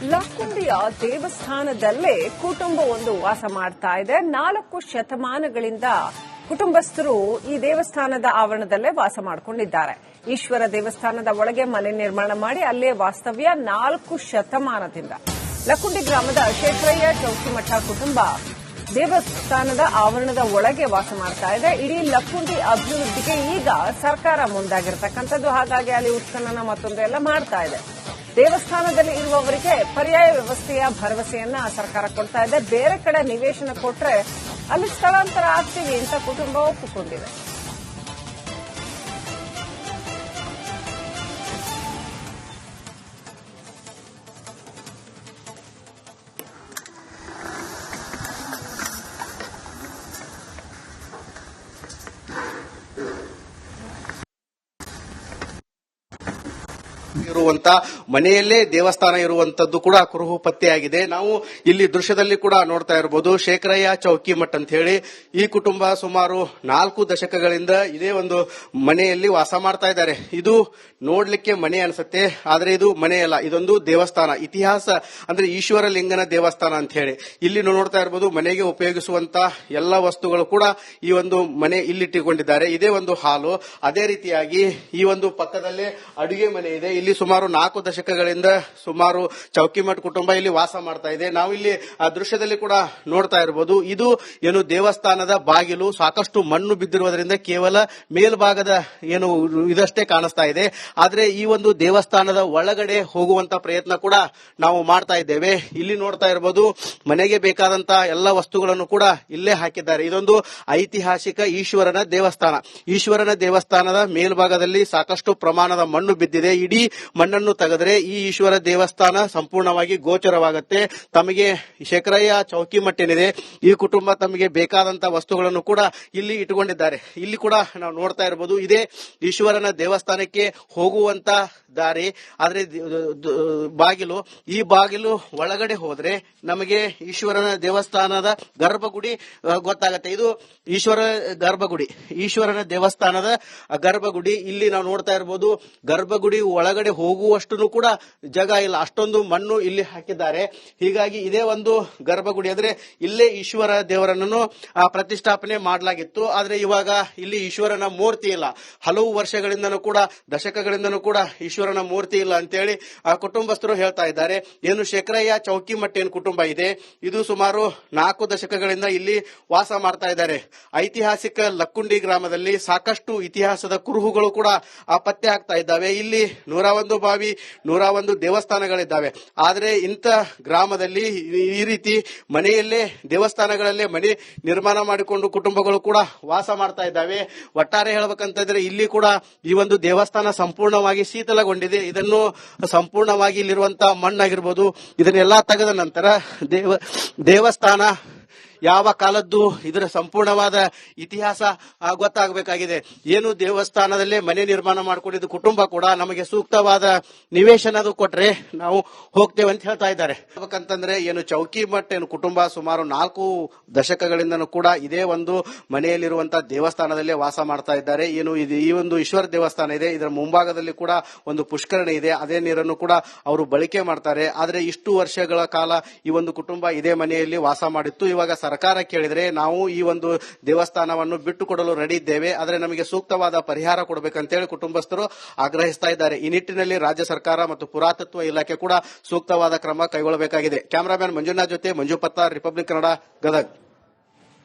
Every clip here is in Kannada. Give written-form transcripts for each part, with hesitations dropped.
ಲಕ್ಕುಂಡಿಯ ದೇವಸ್ಥಾನದಲ್ಲೇ ಕುಟುಂಬವೊಂದು ವಾಸ ಮಾಡ್ತಾ ಇದೆ. 4 ಶತಮಾನಗಳಿಂದ ಕುಟುಂಬಸ್ಥರು ಈ ದೇವಸ್ಥಾನದ ಆವರಣದಲ್ಲೇ ವಾಸ ಮಾಡಿಕೊಂಡಿದ್ದಾರೆ. ಈಶ್ವರ ದೇವಸ್ಥಾನದ ಒಳಗೆ ಮನೆ ನಿರ್ಮಾಣ ಮಾಡಿ ಅಲ್ಲೇ ವಾಸ್ತವ್ಯ 4 ಶತಮಾನದಿಂದ. ಲಕ್ಕುಂಡಿ ಗ್ರಾಮದ ಶೇಖರಯ್ಯ ಚೌಕಿಮಠ ಕುಟುಂಬ ದೇವಸ್ಥಾನದ ಆವರಣದ ಒಳಗೆ ವಾಸ ಮಾಡ್ತಾ ಇದೆ. ಇಡೀ ಲಕ್ಕುಂಡಿ ಅಭಿವೃದ್ಧಿಗೆ ಈಗ ಸರ್ಕಾರ ಮುಂದಾಗಿರತಕ್ಕಂಥದ್ದು. ಹಾಗಾಗಿ ಅಲ್ಲಿ ಉತ್ಖನನ ಮತ್ತೊಂದು ಎಲ್ಲ ಮಾಡ್ತಾ ಇದೆ. ದೇವಸ್ಥಾನದಲ್ಲಿ ಇರುವವರಿಗೆ ಪರ್ಯಾಯ ವ್ಯವಸ್ಥೆಯ ಭರವಸೆಯನ್ನ ಸರ್ಕಾರ ಕೊಡ್ತಾ ಇದೆ. ಬೇರೆ ಕಡೆ ನಿವೇಶನ ಕೊಟ್ರೆ ಅಲ್ಲಿ ಸ್ಥಳಾಂತರ ಆಗ್ತೀವಿ ಅಂತ ಕುಟುಂಬ ಒಪ್ಪಿಕೊಂಡಿದೆ. ಇರುವಂತ ಮನೆಯಲ್ಲೇ ದೇವಸ್ಥಾನ ಇರುವಂತದ್ದು ಕೂಡ ಕುರುಹು ಪತ್ತೆಯಾಗಿದೆ. ನಾವು ಇಲ್ಲಿ ದೃಶ್ಯದಲ್ಲಿ ಕೂಡ ನೋಡ್ತಾ ಇರಬಹುದು. ಶೇಖರಯ್ಯ ಚೌಕಿಮಠ್ ಅಂತ ಹೇಳಿ ಈ ಕುಟುಂಬ ಸುಮಾರು 4 ದಶಕಗಳಿಂದ ಇದೇ ಒಂದು ಮನೆಯಲ್ಲಿ ವಾಸ ಮಾಡ್ತಾ ಇದ್ದಾರೆ. ಇದು ನೋಡ್ಲಿಕ್ಕೆ ಮನೆ ಅನ್ಸುತ್ತೆ, ಆದ್ರೆ ಇದು ಮನೆಯಲ್ಲ, ಇದೊಂದು ದೇವಸ್ಥಾನ. ಇತಿಹಾಸ ಅಂದ್ರೆ ಈಶ್ವರ ಲಿಂಗನ ದೇವಸ್ಥಾನ ಅಂತ ಹೇಳಿ ಇಲ್ಲಿ ನೋಡ್ತಾ ಇರಬಹುದು. ಮನೆಗೆ ಉಪಯೋಗಿಸುವಂತ ಎಲ್ಲ ವಸ್ತುಗಳು ಕೂಡ ಈ ಒಂದು ಮನೆ ಇಲ್ಲಿಟ್ಟುಕೊಂಡಿದ್ದಾರೆ. ಇದೇ ಒಂದು ಹಾಲು. ಅದೇ ರೀತಿಯಾಗಿ ಈ ಒಂದು ಪಕ್ಕದಲ್ಲೇ ಅಡುಗೆ ಮನೆ ಇದೆ. ಇಲ್ಲಿ ಸುಮಾರು 4 ದಶಕಗಳಿಂದ ಸುಮಾರು ಚೌಕಿಮಠ್ ಕುಟುಂಬ ಇಲ್ಲಿ ವಾಸ ಮಾಡ್ತಾ ಇದೆ. ನಾವು ಇಲ್ಲಿ ಆ ದೃಶ್ಯದಲ್ಲಿ ಕೂಡ ನೋಡ್ತಾ ಇರಬಹುದು. ಇದು ಏನು ದೇವಸ್ಥಾನದ ಬಾಗಿಲು ಸಾಕಷ್ಟು ಮಣ್ಣು ಬಿದ್ದಿರುವುದರಿಂದ ಕೇವಲ ಮೇಲ್ಭಾಗದ ಏನು ಇದಷ್ಟೇ ಕಾಣಿಸ್ತಾ ಇದೆ. ಆದ್ರೆ ಈ ಒಂದು ದೇವಸ್ಥಾನದ ಒಳಗಡೆ ಹೋಗುವಂತ ಪ್ರಯತ್ನ ಕೂಡ ನಾವು ಮಾಡ್ತಾ ಇದ್ದೇವೆ. ಇಲ್ಲಿ ನೋಡ್ತಾ ಇರಬಹುದು. ಮನೆಗೆ ಬೇಕಾದಂತ ಎಲ್ಲ ವಸ್ತುಗಳನ್ನು ಕೂಡ ಇಲ್ಲೇ ಹಾಕಿದ್ದಾರೆ. ಇದೊಂದು ಐತಿಹಾಸಿಕ ಈಶ್ವರನ ದೇವಸ್ಥಾನ. ಈಶ್ವರನ ದೇವಸ್ಥಾನದ ಮೇಲ್ಭಾಗದಲ್ಲಿ ಸಾಕಷ್ಟು ಪ್ರಮಾಣದ ಮಣ್ಣು ಬಿದ್ದಿದೆ. ಇಡೀ ಮಣ್ಣನ್ನು ತೆಗೆದ್ರೆ ಈ ಈಶ್ವರ ದೇವಸ್ಥಾನ ಸಂಪೂರ್ಣವಾಗಿ ಗೋಚರವಾಗುತ್ತೆ. ತಮಗೆ ಶೇಖರಯ್ಯ ಚೌಕಿಮಠ್ ಏನಿದೆ ಈ ಕುಟುಂಬ ತಮಗೆ ಬೇಕಾದಂತಹ ವಸ್ತುಗಳನ್ನು ಕೂಡ ಇಲ್ಲಿ ಇಟ್ಟುಕೊಂಡಿದ್ದಾರೆ. ಇಲ್ಲಿ ಕೂಡ ನಾವು ನೋಡ್ತಾ ಇರಬಹುದು. ಇದೇ ಈಶ್ವರನ ದೇವಸ್ಥಾನಕ್ಕೆ ಹೋಗುವಂತ ದಾರಿ. ಆದ್ರೆ ಬಾಗಿಲು, ಈ ಬಾಗಿಲು ಒಳಗಡೆ ಹೋದ್ರೆ ನಮಗೆ ಈಶ್ವರನ ದೇವಸ್ಥಾನದ ಗರ್ಭಗುಡಿ ಗೊತ್ತಾಗತ್ತೆ. ಇದು ಈಶ್ವರ ಗರ್ಭಗುಡಿ, ಈಶ್ವರನ ದೇವಸ್ಥಾನದ ಗರ್ಭಗುಡಿ. ಇಲ್ಲಿ ನಾವು ನೋಡ್ತಾ ಇರಬಹುದು. ಗರ್ಭಗುಡಿ ಒಳಗಡೆ ಹೋಗುವಷ್ಟು ಕೂಡ ಜಾಗ ಇಲ್ಲ, ಅಷ್ಟೊಂದು ಮಣ್ಣು ಇಲ್ಲಿ ಹಾಕಿದ್ದಾರೆ. ಹೀಗಾಗಿ ಇದೇ ಒಂದು ಗರ್ಭಗುಡಿ. ಅಂದ್ರೆ ಇಲ್ಲೇ ಈಶ್ವರ ದೇವರನ್ನು ಪ್ರತಿಷ್ಠಾಪನೆ ಮಾಡಲಾಗಿತ್ತು. ಆದ್ರೆ ಇವಾಗ ಇಲ್ಲಿ ಈಶ್ವರನ ಮೂರ್ತಿ ಇಲ್ಲ. ಹಲವು ವರ್ಷಗಳಿಂದನೂ ಕೂಡ ದಶಕಗಳಿಂದನೂ ಕೂಡ ಈಶ್ವರನ ಮೂರ್ತಿ ಇಲ್ಲ ಅಂತೇಳಿ ಆ ಕುಟುಂಬಸ್ಥರು ಹೇಳ್ತಾ ಇದ್ದಾರೆ. ಏನು ಶೇಖರಯ್ಯ ಚೌಕಿಮಠ್ ಏನು ಕುಟುಂಬ ಇದೆ, ಇದು ಸುಮಾರು 4 ದಶಕಗಳಿಂದ ಇಲ್ಲಿ ವಾಸ ಮಾಡ್ತಾ ಇದ್ದಾರೆ. ಐತಿಹಾಸಿಕ ಲಕ್ಕುಂಡಿ ಗ್ರಾಮದಲ್ಲಿ ಸಾಕಷ್ಟು ಇತಿಹಾಸದ ಕುರುಹುಗಳು ಕೂಡ ಪತ್ತೆ ಆಗ್ತಾ ಇದ್ದಾವೆ. ಇಲ್ಲಿ 101 ಬಾವಿ, 101 ದೇವಸ್ಥಾನಗಳಿದ್ದಾವೆ. ಆದ್ರೆ ಇಂಥ ಗ್ರಾಮದಲ್ಲಿ ಈ ರೀತಿ ಮನೆಯಲ್ಲೇ ದೇವಸ್ಥಾನಗಳಲ್ಲೇ ಮನೆ ನಿರ್ಮಾಣ ಮಾಡಿಕೊಂಡು ಕುಟುಂಬಗಳು ಕೂಡ ವಾಸ ಮಾಡ್ತಾ ಇದ್ದಾವೆ. ಒಟ್ಟಾರೆ ಹೇಳ್ಬೇಕಂತಂದ್ರೆ ಇಲ್ಲಿ ಕೂಡ ಈ ಒಂದು ದೇವಸ್ಥಾನ ಸಂಪೂರ್ಣವಾಗಿ ಶೀತಲಗೊಂಡಿದೆ. ಇದನ್ನು ಸಂಪೂರ್ಣವಾಗಿ ಇಲ್ಲಿರುವಂತಹ ಮಣ್ಣಾಗಿರ್ಬೋದು ಇದನ್ನೆಲ್ಲಾ ತೆಗೆದ ನಂತರ ದೇವಸ್ಥಾನ ಯಾವ ಕಾಲದ್ದು ಇದರ ಸಂಪೂರ್ಣವಾದ ಇತಿಹಾಸ ಗೊತ್ತಾಗಬೇಕಾಗಿದೆ. ಏನು ದೇವಸ್ಥಾನದಲ್ಲೇ ಮನೆ ನಿರ್ಮಾಣ ಮಾಡಿಕೊಂಡಿದ್ದು ಕುಟುಂಬ ಕೂಡ ನಮಗೆ ಸೂಕ್ತವಾದ ನಿವೇಶನ ಕೊಟ್ರೆ ನಾವು ಹೋಗ್ತೇವೆ ಅಂತ ಹೇಳ್ತಾ ಇದ್ದಾರೆ. ಯಾಕಂತಂದ್ರೆ ಏನು ಚೌಕಿಮಠ್ ಏನು ಕುಟುಂಬ ಸುಮಾರು 4 ದಶಕಗಳಿಂದನೂ ಕೂಡ ಇದೇ ಒಂದು ಮನೆಯಲ್ಲಿರುವಂತಹ ದೇವಸ್ಥಾನದಲ್ಲೇ ವಾಸ ಮಾಡ್ತಾ ಇದ್ದಾರೆ. ಏನು ಇದು ಈ ಒಂದು ಈಶ್ವರ ದೇವಸ್ಥಾನ ಇದೆ, ಇದರ ಮುಂಭಾಗದಲ್ಲಿ ಕೂಡ ಒಂದು ಪುಷ್ಕರಣಿ ಇದೆ. ಅದೇ ನೀರನ್ನು ಕೂಡ ಅವರು ಬಳಕೆ ಮಾಡ್ತಾರೆ. ಆದ್ರೆ ಇಷ್ಟು ವರ್ಷಗಳ ಕಾಲ ಈ ಒಂದು ಕುಟುಂಬ ಇದೇ ಮನೆಯಲ್ಲಿ ವಾಸ ಮಾಡಿತ್ತು. ಇವಾಗ ಸರ್ಕಾರ ಕೇಳಿದ್ರೆ ನಾವು ಈ ಒಂದು ದೇವಸ್ಥಾನವನ್ನು ಬಿಟ್ಟು ಕೊಡಲು ರೆಡಿ ಇದ್ದೇವೆ, ಆದರೆ ನಮಗೆ ಸೂಕ್ತವಾದ ಪರಿಹಾರ ಕೊಡಬೇಕಂತೇಳಿ ಕುಟುಂಬಸ್ಥರು ಆಗ್ರಹಿಸ್ತಾ ಇದ್ದಾರೆ. ಈ ನಿಟ್ಟಿನಲ್ಲಿ ರಾಜ್ಯ ಸರ್ಕಾರ ಮತ್ತು ಪುರಾತತ್ವ ಇಲಾಖೆ ಕೂಡ ಸೂಕ್ತವಾದ ಕ್ರಮ ಕೈಗೊಳ್ಳಬೇಕಾಗಿದೆ. ಕ್ಯಾಮರಾಮನ್ ಮಂಜುನಾಥ್ ಜೊತೆ ಮಂಜು ಪತ್ತಾರ್, ರಿಪಬ್ಲಿಕ್ ಕನ್ನಡ, ಗದಗ್.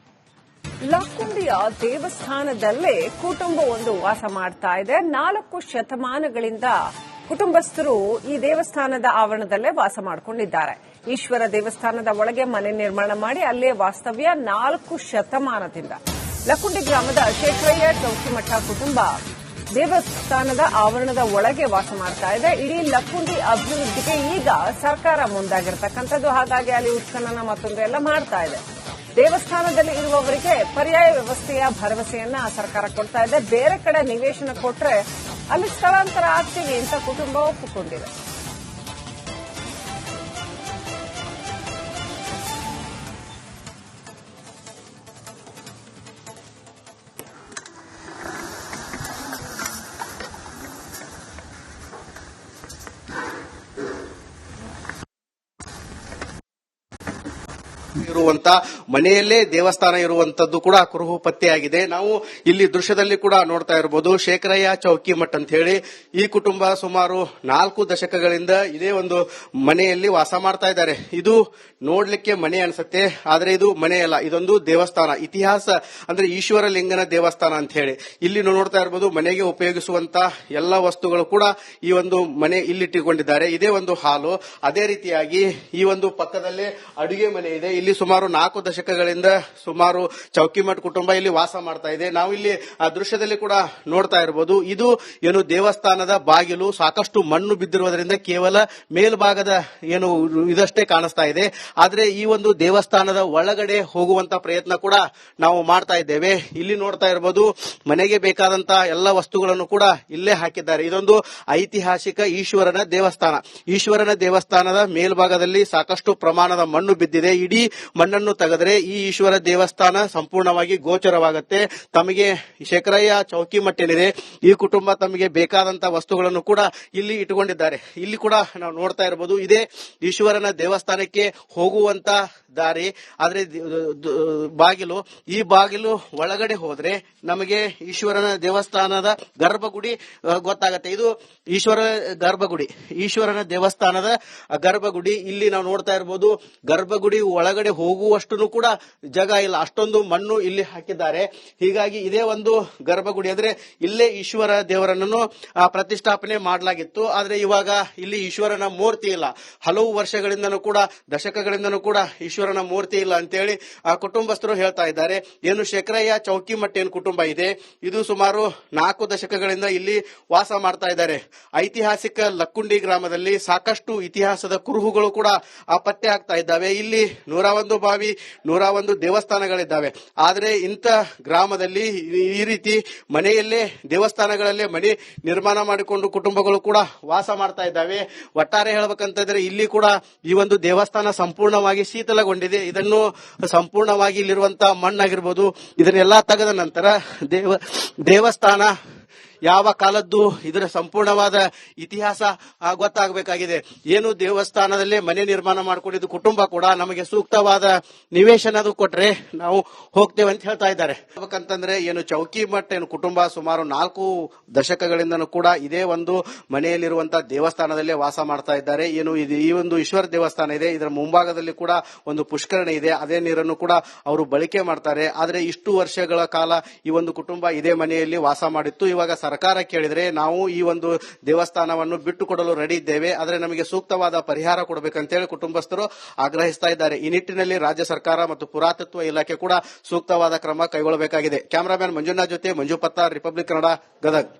ಲಕ್ಕುಂಡಿಯ ದೇವಸ್ಥಾನದಲ್ಲೇ ಕುಟುಂಬವೊಂದು ವಾಸ ಮಾಡ್ತಾ ಇದೆ. 4 ಶತಮಾನಗಳಿಂದ ಕುಟುಂಬಸ್ಥರು ಈ ದೇವಸ್ಥಾನದ ಆವರಣದಲ್ಲೇ ವಾಸ ಮಾಡಿಕೊಂಡಿದ್ದಾರೆ. ಈಶ್ವರ ದೇವಸ್ಥಾನದ ಒಳಗೆ ಮನೆ ನಿರ್ಮಾಣ ಮಾಡಿ ಅಲ್ಲೇ ವಾಸ್ತವ್ಯ 4 ಶತಮಾನದಿಂದ. ಲಕ್ಕುಂಡಿ ಗ್ರಾಮದ ಶೇಖರಯ್ಯ ಚೌಕಿಮಠ ಕುಟುಂಬ ದೇವಸ್ಥಾನದ ಆವರಣದ ಒಳಗೆ ವಾಸ ಮಾಡ್ತಾ ಇದೆ. ಇಡೀ ಲಕ್ಕುಂಡಿ ಅಭಿವೃದ್ಧಿಗೆ ಈಗ ಸರ್ಕಾರ ಮುಂದಾಗಿರತಕ್ಕಂಥದ್ದು. ಹಾಗಾಗಿ ಅಲ್ಲಿ ಉತ್ಖನನ ಮತ್ತೊಂದು ಎಲ್ಲ ಮಾಡ್ತಾ ಇದೆ. ದೇವಸ್ಥಾನದಲ್ಲಿ ಇರುವವರಿಗೆ ಪರ್ಯಾಯ ವ್ಯವಸ್ಥೆಯ ಭರವಸೆಯನ್ನ ಸರ್ಕಾರ ಕೊಡ್ತಾ ಇದೆ. ಬೇರೆ ಕಡೆ ನಿವೇಶನ ಕೊಟ್ರೆ ಅಲ್ಲಿ ಸ್ಥಳಾಂತರ ಆಗ್ತೀವಿ ಅಂತ ಕುಟುಂಬ ಒಪ್ಪಿಕೊಂಡಿದೆ. ಇರುವಂತ ಮನೆಯಲ್ಲೇ ದೇವಸ್ಥಾನ ಇರುವಂತದ್ದು ಕೂಡ ಕುರುಹು ಪತ್ತೆಯಾಗಿದೆ. ನಾವು ಇಲ್ಲಿ ದೃಶ್ಯದಲ್ಲಿ ಕೂಡ ನೋಡ್ತಾ ಇರಬಹುದು ಶೇಖರಯ್ಯ ಚೌಕಿಮಠ್ ಅಂತ ಹೇಳಿ ಈ ಕುಟುಂಬ ಸುಮಾರು 4 ದಶಕಗಳಿಂದ ಇದೇ ಒಂದು ಮನೆಯಲ್ಲಿ ವಾಸ ಮಾಡ್ತಾ ಇದ್ದಾರೆ. ಇದು ನೋಡ್ಲಿಕ್ಕೆ ಮನೆ ಅನ್ಸುತ್ತೆ, ಆದ್ರೆ ಇದು ಮನೆ ಅಲ್ಲ, ಇದೊಂದು ದೇವಸ್ಥಾನ. ಇತಿಹಾಸ ಅಂದ್ರೆ ಈಶ್ವರ ಲಿಂಗನ ದೇವಸ್ಥಾನ ಅಂತ ಹೇಳಿ ಇಲ್ಲಿ ನೋಡ್ತಾ ಇರಬಹುದು. ಮನೆಗೆ ಉಪಯೋಗಿಸುವಂತ ಎಲ್ಲ ವಸ್ತುಗಳು ಕೂಡ ಈ ಒಂದು ಮನೆ ಇಲ್ಲಿಟ್ಟುಕೊಂಡಿದ್ದಾರೆ. ಇದೇ ಒಂದು ಹಾಲು. ಅದೇ ರೀತಿಯಾಗಿ ಈ ಒಂದು ಪಕ್ಕದಲ್ಲೇ ಅಡುಗೆ ಮನೆ ಇದೆ. ಇಲ್ಲಿ ಸುಮಾರು 4 ದಶಕಗಳಿಂದ ಸುಮಾರು ಚೌಕಿಮಠ್ ಕುಟುಂಬ ಇಲ್ಲಿ ವಾಸ ಮಾಡ್ತಾ ಇದೆ. ನಾವು ಇಲ್ಲಿ ಆ ದೃಶ್ಯದಲ್ಲಿ ಕೂಡ ನೋಡ್ತಾ ಇರಬಹುದು. ಇದು ಏನು ದೇವಸ್ಥಾನದ ಬಾಗಿಲು ಸಾಕಷ್ಟು ಮಣ್ಣು ಬಿದ್ದಿರುವುದರಿಂದ ಕೇವಲ ಮೇಲ್ಭಾಗದ ಏನು ಇದಷ್ಟೇ ಕಾಣಿಸ್ತಾ ಇದೆ. ಆದ್ರೆ ಈ ಒಂದು ದೇವಸ್ಥಾನದ ಒಳಗಡೆ ಹೋಗುವಂತ ಪ್ರಯತ್ನ ಕೂಡ ನಾವು ಮಾಡ್ತಾ ಇದ್ದೇವೆ. ಇಲ್ಲಿ ನೋಡ್ತಾ ಇರಬಹುದು ಮನೆಗೆ ಬೇಕಾದಂತ ಎಲ್ಲ ವಸ್ತುಗಳನ್ನು ಕೂಡ ಇಲ್ಲೇ ಹಾಕಿದ್ದಾರೆ. ಇದೊಂದು ಐತಿಹಾಸಿಕ ಈಶ್ವರನ ದೇವಸ್ಥಾನ. ಈಶ್ವರನ ದೇವಸ್ಥಾನದ ಮೇಲ್ಭಾಗದಲ್ಲಿ ಸಾಕಷ್ಟು ಪ್ರಮಾಣದ ಮಣ್ಣು ಬಿದ್ದಿದೆ. ಇಡೀ ಮಣ್ಣನ್ನು ತೆಗೆದ್ರೆ ಈ ಈಶ್ವರ ದೇವಸ್ಥಾನ ಸಂಪೂರ್ಣವಾಗಿ ಗೋಚರವಾಗುತ್ತೆ. ತಮಗೆ ಶೇಖರಯ್ಯ ಚೌಕಿಮಠ್ ಏನಿದೆ ಈ ಕುಟುಂಬ ತಮಗೆ ಬೇಕಾದಂತ ವಸ್ತುಗಳನ್ನು ಕೂಡ ಇಲ್ಲಿ ಇಟ್ಟುಕೊಂಡಿದ್ದಾರೆ. ಇಲ್ಲಿ ಕೂಡ ನಾವು ನೋಡ್ತಾ ಇರಬಹುದು ಇದೇ ಈಶ್ವರನ ದೇವಸ್ಥಾನಕ್ಕೆ ಹೋಗುವಂತ ದಾರಿ. ಆದ್ರೆ ಬಾಗಿಲು, ಈ ಬಾಗಿಲು ಒಳಗಡೆ ಹೋದ್ರೆ ನಮಗೆ ಈಶ್ವರನ ದೇವಸ್ಥಾನದ ಗರ್ಭಗುಡಿ ಗೊತ್ತಾಗತ್ತೆ. ಇದು ಈಶ್ವರ ಗರ್ಭಗುಡಿ, ಈಶ್ವರನ ದೇವಸ್ಥಾನದ ಗರ್ಭಗುಡಿ. ಇಲ್ಲಿ ನಾವು ನೋಡ್ತಾ ಇರಬಹುದು ಗರ್ಭಗುಡಿ ಒಳಗಡೆ ಹೋಗುವಷ್ಟು ಕೂಡ ಜಾಗ ಇಲ್ಲ, ಅಷ್ಟೊಂದು ಮಣ್ಣು ಇಲ್ಲಿ ಹಾಕಿದ್ದಾರೆ. ಹೀಗಾಗಿ ಇದೇ ಒಂದು ಗರ್ಭಗುಡಿ. ಅಂದ್ರೆ ಇಲ್ಲೇ ಈಶ್ವರ ದೇವರನ್ನು ಪ್ರತಿಷ್ಠಾಪನೆ ಮಾಡಲಾಗಿತ್ತು. ಆದ್ರೆ ಇವಾಗ ಇಲ್ಲಿ ಈಶ್ವರನ ಮೂರ್ತಿ ಇಲ್ಲ. ಹಲವು ವರ್ಷಗಳಿಂದನೂ ಕೂಡ ದಶಕಗಳಿಂದನೂ ಕೂಡ ಈಶ್ವರನ ಮೂರ್ತಿ ಇಲ್ಲ ಅಂತೇಳಿ ಆ ಕುಟುಂಬಸ್ಥರು ಹೇಳ್ತಾ ಇದ್ದಾರೆ. ಏನು ಶೇಖರಯ್ಯ ಚೌಕಿಮಠ್ ಏನು ಕುಟುಂಬ ಇದೆ ಇದು ಸುಮಾರು 4 ದಶಕಗಳಿಂದ ಇಲ್ಲಿ ವಾಸ ಮಾಡ್ತಾ ಇದ್ದಾರೆ. ಐತಿಹಾಸಿಕ ಲಕ್ಕುಂಡಿ ಗ್ರಾಮದಲ್ಲಿ ಸಾಕಷ್ಟು ಇತಿಹಾಸದ ಕುರುಹುಗಳು ಕೂಡ ಪತ್ತೆ ಆಗ್ತಾ ಇದ್ದಾವೆ. ಇಲ್ಲಿ 101 ಬಾವಿ, 101 ದೇವಸ್ಥಾನಗಳಿದ್ದಾವೆ. ಆದ್ರೆ ಇಂಥ ಗ್ರಾಮದಲ್ಲಿ ಈ ರೀತಿ ಮನೆಯಲ್ಲೇ ದೇವಸ್ಥಾನಗಳಲ್ಲೇ ಮನೆ ನಿರ್ಮಾಣ ಮಾಡಿಕೊಂಡು ಕುಟುಂಬಗಳು ಕೂಡ ವಾಸ ಮಾಡ್ತಾ ಇದ್ದಾವೆ. ಒಟ್ಟಾರೆ ಹೇಳ್ಬೇಕಂತಂದ್ರೆ ಇಲ್ಲಿ ಕೂಡ ಈ ಒಂದು ದೇವಸ್ಥಾನ ಸಂಪೂರ್ಣವಾಗಿ ಶೀತಲಗೊಂಡಿದೆ. ಇದನ್ನು ಸಂಪೂರ್ಣವಾಗಿ ಇಲ್ಲಿರುವಂತಹ ಮಣ್ಣಾಗಿರ್ಬೋದು ಇದನ್ನೆಲ್ಲ ತೆಗೆದ ನಂತರ ದೇವಸ್ಥಾನ ಯಾವ ಕಾಲದ್ದು ಇದರ ಸಂಪೂರ್ಣವಾದ ಇತಿಹಾಸ ಗೊತ್ತಾಗಬೇಕಾಗಿದೆ. ಏನು ದೇವಸ್ಥಾನದಲ್ಲೇ ಮನೆ ನಿರ್ಮಾಣ ಮಾಡಿಕೊಂಡಿದ್ದು ಕುಟುಂಬ ಕೂಡ ನಮಗೆ ಸೂಕ್ತವಾದ ನಿವೇಶನ ಕೊಟ್ರೆ ನಾವು ಹೋಗ್ತೇವೆ ಅಂತ ಹೇಳ್ತಾ ಇದ್ದಾರೆ. ಯಾಕಂತಂದ್ರೆ ಏನು ಚೌಕಿಮಠ್ ಏನು ಕುಟುಂಬ ಸುಮಾರು 4 ದಶಕಗಳಿಂದನೂ ಕೂಡ ಇದೇ ಒಂದು ಮನೆಯಲ್ಲಿರುವಂತಹ ದೇವಸ್ಥಾನದಲ್ಲೇ ವಾಸ ಮಾಡ್ತಾ ಇದ್ದಾರೆ. ಏನು ಈ ಒಂದು ಈಶ್ವರ ದೇವಸ್ಥಾನ ಇದೆ, ಇದರ ಮುಂಭಾಗದಲ್ಲಿ ಕೂಡ ಒಂದು ಪುಷ್ಕರಣಿ ಇದೆ. ಅದೇ ನೀರನ್ನು ಕೂಡ ಅವರು ಬಳಕೆ ಮಾಡ್ತಾರೆ. ಆದ್ರೆ ಇಷ್ಟು ವರ್ಷಗಳ ಕಾಲ ಈ ಒಂದು ಕುಟುಂಬ ಇದೇ ಮನೆಯಲ್ಲಿ ವಾಸ ಮಾಡಿತ್ತು. ಇವಾಗ ಸರ್ಕಾರ ಕೇಳಿದ್ರೆ ನಾವು ಈ ಒಂದು ದೇವಸ್ಥಾನವನ್ನು ಬಿಟ್ಟುಕೊಡಲು ರೆಡಿ ಇದ್ದೇವೆ, ಆದ್ರೆ ನಮಗೆ ಸೂಕ್ತವಾದ ಪರಿಹಾರ ಕೊಡಬೇಕಂತೇಳಿ ಕುಟುಂಬಸ್ಥರು ಆಗ್ರಹಿಸ್ತಾ ಇದ್ದಾರೆ. ಈ ನಿಟ್ಟಿನಲ್ಲಿ ರಾಜ್ಯ ಸರ್ಕಾರ ಮತ್ತು ಪುರಾತತ್ವ ಇಲಾಖೆ ಕೂಡ ಸೂಕ್ತವಾದ ಕ್ರಮ ಕೈಗೊಳ್ಳಬೇಕಾಗಿದೆ. ಕ್ಯಾಮರಾಮನ್ ಮಂಜುನಾಥ್ ಜೊತೆ ಮಂಜು ಪತ್ತಾರ್, ರಿಪಬ್ಲಿಕ್ ಕನ್ನಡ, ಗದಗ್.